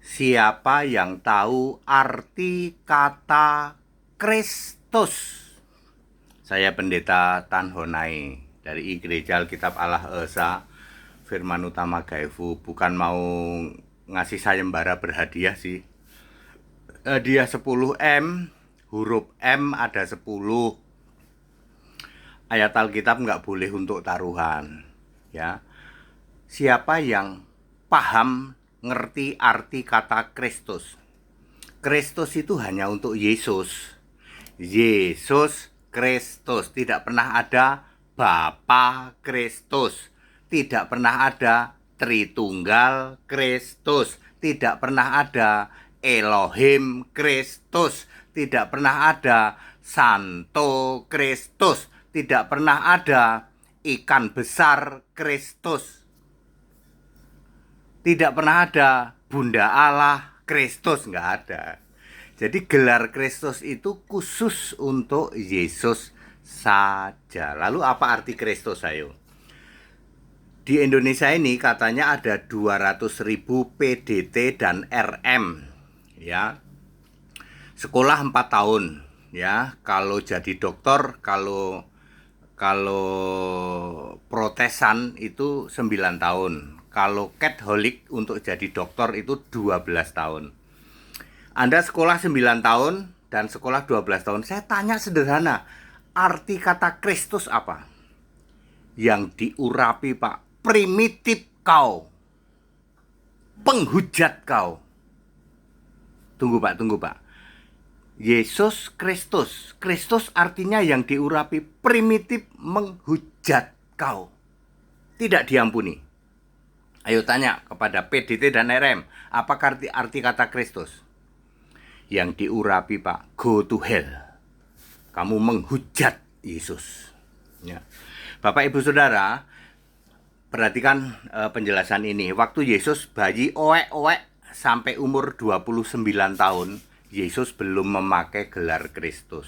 Siapa yang tahu arti kata Kristus? Saya Pendeta Tan Honai dari Gereja Alkitab Allah Esa Firman Utama Gaefu. Bukan mau ngasih sayembara berhadiah sih. Hadiah 10M, huruf M ada 10. Ayat Alkitab nggak boleh untuk taruhan. Ya, siapa yang paham ngerti arti kata Kristus? Kristus itu hanya untuk Yesus. Yesus Kristus. Tidak pernah ada Bapa Kristus. Tidak pernah ada Tritunggal Kristus. Tidak pernah ada Elohim Kristus. Tidak pernah ada Santo Kristus. Tidak pernah ada ikan besar Kristus. Tidak pernah ada Bunda Allah Kristus, nggak ada. Jadi gelar Kristus itu khusus untuk Yesus saja. Lalu apa arti Kristus, ayo? Di Indonesia ini katanya ada 200.000 PDT dan RM, ya. Sekolah 4 tahun, ya. Kalau jadi dokter, kalau protesan itu 9 tahun. Kalau Katolik untuk jadi dokter itu 12 tahun. Anda sekolah 9 tahun dan sekolah 12 tahun. Saya tanya sederhana, arti kata Kristus apa? Yang diurapi, Pak, primitif kau, penghujat kau. Tunggu Pak. Yesus Kristus. Kristus artinya yang diurapi, primitif, menghujat kau. Tidak diampuni. Ayo tanya kepada PDT dan RM, apa arti kata Kristus? Yang diurapi, Pak, go to hell. Kamu menghujat Yesus. Ya. Bapak Ibu Saudara, perhatikan penjelasan ini. Waktu Yesus bayi oek-oek sampai umur 29 tahun, Yesus belum memakai gelar Kristus.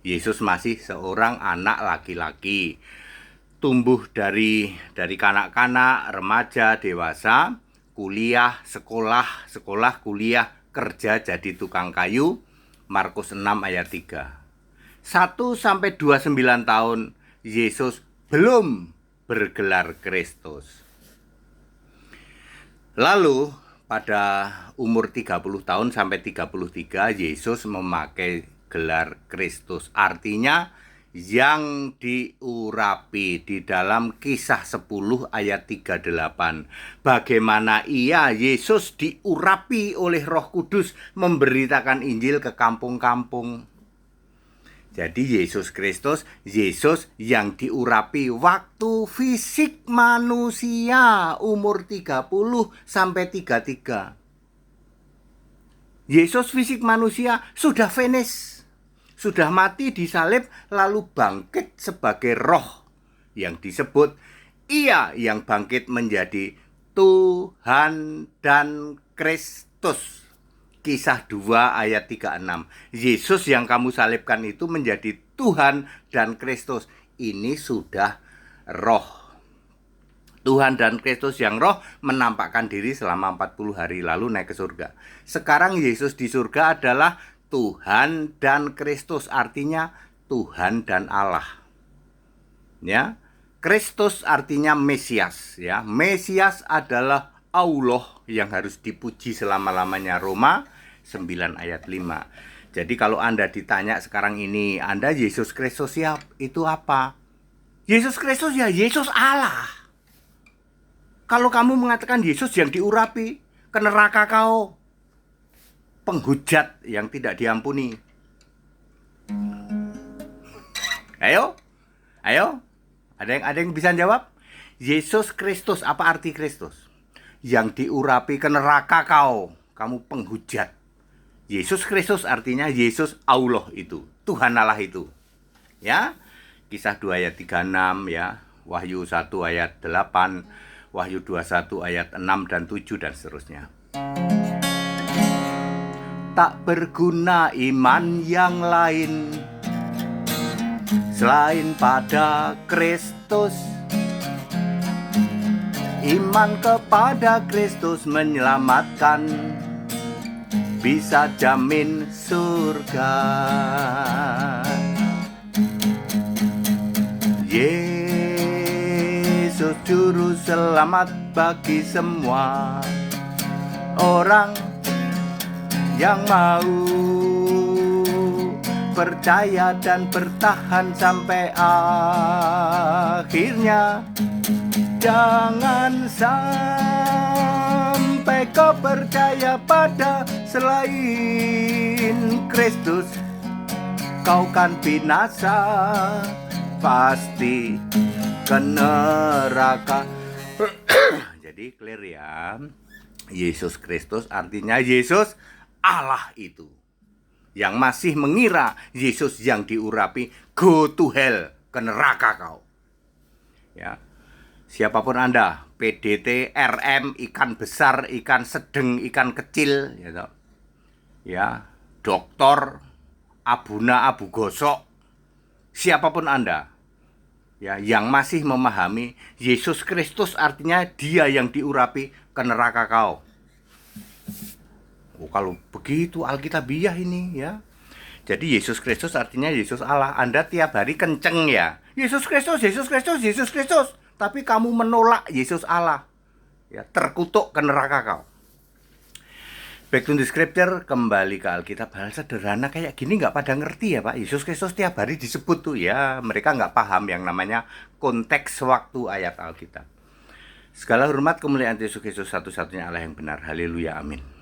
Yesus masih seorang anak laki-laki. Tumbuh dari kanak-kanak, remaja, dewasa, kuliah, sekolah, kuliah, kerja jadi tukang kayu. Markus 6 ayat 3. 1-29 tahun Yesus belum bergelar Kristus. Lalu pada umur 30 tahun sampai 33 Yesus memakai gelar Kristus. Artinya yang diurapi di dalam Kisah 10 ayat 38. Bagaimana Yesus diurapi oleh Roh Kudus memberitakan Injil ke kampung-kampung. Jadi Yesus Kristus, Yesus yang diurapi waktu fisik manusia umur 30 sampai 33. Yesus fisik manusia sudah finish. Sudah mati disalib lalu bangkit sebagai roh yang disebut Ia yang bangkit menjadi Tuhan dan Kristus. Kisah 2 ayat 36. Yesus yang kamu salibkan itu menjadi Tuhan dan Kristus. Ini sudah roh. Tuhan dan Kristus yang roh menampakkan diri selama 40 hari lalu naik ke surga. Sekarang Yesus di surga adalah Tuhan dan Kristus, artinya Tuhan dan Allah. Ya. Kristus artinya Mesias, ya. Mesias adalah Allah yang harus dipuji selama-lamanya. Roma 9 ayat 5. Jadi kalau Anda ditanya sekarang ini, Anda Yesus Kristus ya, itu apa? Yesus Kristus ya Yesus Allah. Kalau kamu mengatakan Yesus yang diurapi, ke neraka kau, penghujat yang tidak diampuni. Ayo. Ada yang bisa jawab? Yesus Kristus, apa arti Kristus? Yang diurapi ke neraka kau, kamu penghujat. Yesus Kristus artinya Yesus Allah itu, Tuhan Allah itu. Ya. Kisah 2 ayat 36 ya, Wahyu 1 ayat 8, Wahyu 21 ayat 6 dan 7 dan seterusnya. Tak berguna iman yang lain selain pada Kristus. Iman kepada Kristus menyelamatkan, bisa jamin surga. Yesus juru selamat bagi semua orang yang mau percaya dan bertahan sampai akhirnya. Jangan sampai kau percaya pada selain Kristus, kau kan binasa, pasti ke neraka. Jadi clear ya, Yesus Kristus artinya Yesus Allah itu. Yang masih mengira Yesus yang diurapi, go to hell, ke neraka kau. Ya. Siapapun Anda, PDT, RM, ikan besar, ikan sedang, ikan kecil, gitu. Ya, doktor, abuna, abu gosok, siapapun Anda, ya, yang masih memahami Yesus Kristus artinya Dia yang diurapi, ke neraka kau. Oh, kalau begitu Alkitabiah ini, ya. Jadi Yesus Kristus artinya Yesus Allah. Anda tiap hari kenceng ya, Yesus Kristus, Yesus Kristus, Yesus Kristus. Tapi kamu menolak Yesus Allah, ya, terkutuk ke neraka kau. Back to the scripture, kembali ke Alkitab. Hal sederhana kayak gini nggak pada ngerti ya Pak. Yesus Kristus tiap hari disebut tuh, ya mereka nggak paham yang namanya konteks waktu ayat Alkitab. Segala hormat kemuliaan Yesus Kristus, satu-satunya Allah yang benar. Haleluya, amin.